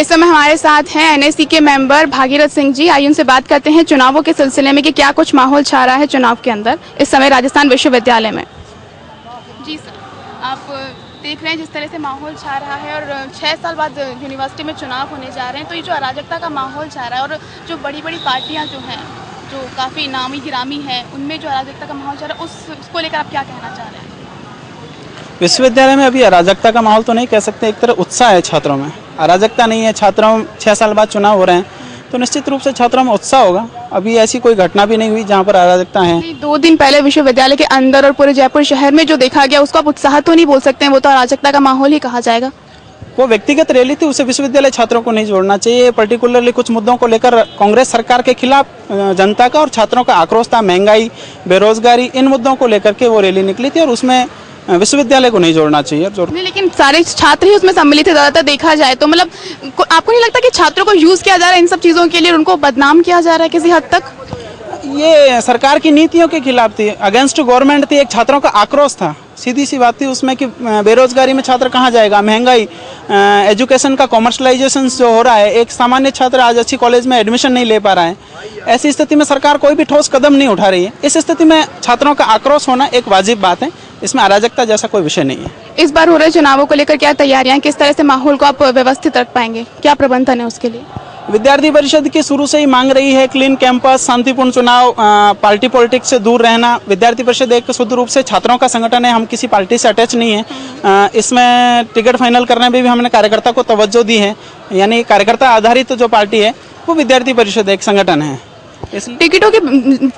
इस समय हमारे साथ हैं एनएसी के मेंबर भागीरथ सिंह जी। आइए उनसे बात करते हैं चुनावों के सिलसिले में कि क्या कुछ माहौल छा रहा है चुनाव के अंदर इस समय राजस्थान विश्वविद्यालय में। जी सर, आप देख रहे हैं जिस तरह से माहौल छा रहा है और 6 साल बाद यूनिवर्सिटी में चुनाव होने जा रहे हैं, तो ये जो अराजकता का माहौल छा रहा है और जो बड़ी बड़ी पार्टियाँ जो हैं जो काफ़ी नामी गिरामी हैं उनमें जो अराजकता का माहौल छा रहा है उसको लेकर आप क्या कहना चाह रहे हैं? विश्वविद्यालय में अभी अराजकता का माहौल तो नहीं कह सकते, एक तरह उत्साह है छात्रों में, अराजकता नहीं है। छात्रों 6 साल बाद चुनाव हो रहे हैं तो निश्चित रूप से छात्रों में उत्साह होगा। अभी ऐसी कोई घटना भी नहीं हुई जहां पर अराजकता है। 2 दिन पहले विश्वविद्यालय के अंदर और पूरे जयपुर शहर में जो देखा गया उसको आप उत्साह तो नहीं बोल सकते हैं, वो तो अराजकता का माहौल ही कहा जाएगा। वो व्यक्तिगत रैली थी, उसे विश्वविद्यालय छात्रों को नहीं जोड़ना चाहिए। पर्टिकुलरली कुछ मुद्दों को लेकर कांग्रेस सरकार के खिलाफ जनता का और छात्रों का आक्रोश था, महंगाई, बेरोजगारी, इन मुद्दों को लेकर के वो रैली निकली थी और उसमें विश्वविद्यालय को नहीं जोड़ना चाहिए। नहीं, लेकिन सारे छात्र ही उसमें सम्मिलित थे ज्यादातर देखा जाए तो। मतलब आपको नहीं लगता कि छात्रों को यूज किया जा रहा है इन सब चीजों के लिए, उनको बदनाम किया जा रहा है किसी हद तक? ये सरकार की नीतियों के खिलाफ थी, अगेंस्ट गवर्नमेंट थी, एक छात्रों का आक्रोश था, सीधी सी बात थी उसमें कि बेरोजगारी में छात्र कहाँ जाएगा, महंगाई, एजुकेशन का कॉमर्शलाइजेशन जो हो रहा है, एक सामान्य छात्र आज अच्छी कॉलेज में एडमिशन नहीं ले पा रहा है। ऐसी स्थिति में सरकार कोई भी ठोस कदम नहीं उठा रही है। इस स्थिति में छात्रों का आक्रोश होना एक वाजिब बात है, इसमें अराजकता जैसा कोई विषय नहीं है। इस बार हो रहे चुनावों को लेकर क्या तैयारियां, किस तरह से माहौल को आप व्यवस्थित रख पाएंगे, क्या प्रबंधन है उसके लिए? विद्यार्थी परिषद की शुरू से ही मांग रही है क्लीन कैंपस, शांतिपूर्ण चुनाव, पार्टी पॉलिटिक्स से दूर रहना। विद्यार्थी परिषद एक शुद्ध रूप से छात्रों का संगठन है, हम किसी पार्टी से अटैच नहीं है। इसमें टिकट फाइनल करने में भी हमने कार्यकर्ता को तवज्जो दी है, यानी कार्यकर्ता आधारित जो पार्टी है वो विद्यार्थी परिषद एक संगठन है। टिकटों के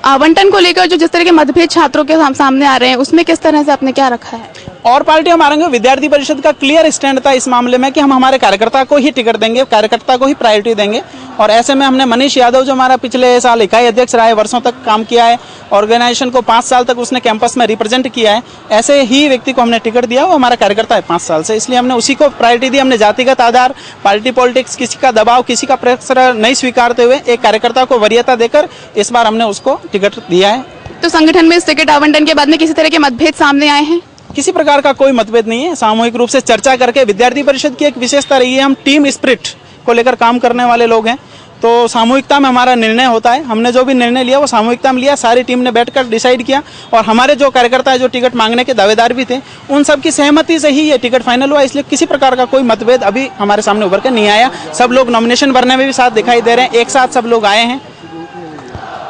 आवंटन को लेकर जो जिस तरह के मतभेद छात्रों के सामने आ रहे हैं उसमें किस तरह से आपने क्या रखा है? और पार्टियां मारेंगे, विद्यार्थी परिषद का क्लियर स्टैंड था इस मामले में कि हम हमारे कार्यकर्ता को ही टिकट देंगे, कार्यकर्ता को ही प्रायोरिटी देंगे। और ऐसे में हमने मनीष यादव जो हमारा पिछले साल इकाई अध्यक्ष रहा है, वर्षों तक काम किया है, ऑर्गेनाइजेशन को 5 साल तक उसने कैंपस में रिप्रेजेंट किया है, ऐसे ही व्यक्ति को हमने टिकट दिया। वो हमारा कार्यकर्ता है 5 साल से, इसलिए हमने उसी को प्रायोरिटी दी। हमने जातिगत आधार, पार्टी पॉलिटिक्स, किसी का दबाव, किसी का प्रेशर नहीं स्वीकारते हुए एक कार्यकर्ता को वरीयता देकर इस बार हमने उसको टिकट दिया है। तो संगठन में इस टिकट आवंटन के बाद में किसी तरह के मतभेद सामने आए हैं? किसी प्रकार का कोई मतभेद नहीं है। सामूहिक रूप से चर्चा करके, विद्यार्थी परिषद की एक विशेषता रही है, हम टीम स्पिरिट को लेकर काम करने वाले लोग हैं, तो सामूहिकता में हमारा निर्णय होता है। हमने जो भी निर्णय लिया वो सामूहिकता में लिया, सारी टीम ने बैठकर डिसाइड किया और हमारे जो कार्यकर्ता है जो टिकट मांगने के दावेदार भी थे उन सब की सहमति से ही ये टिकट फाइनल हुआ। इसलिए किसी प्रकार का कोई मतभेद अभी हमारे सामने उभर कर नहीं आया। सब लोग नॉमिनेशन भरने में भी साथ दिखाई दे रहे हैं, एक साथ सब लोग आए हैं।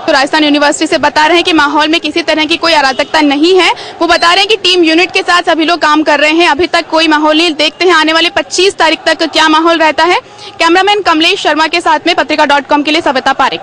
तो राजस्थान यूनिवर्सिटी से बता रहे हैं कि माहौल में किसी तरह की कोई अराजकता नहीं है। वो बता रहे हैं कि टीम यूनिट के साथ सभी लोग काम कर रहे हैं, अभी तक कोई माहौल नहीं। देखते हैं आने वाले 25 तारीख तक क्या माहौल रहता है। कैमरामैन कमलेश शर्मा के साथ में पत्रिका.com के लिए सविता पारेख।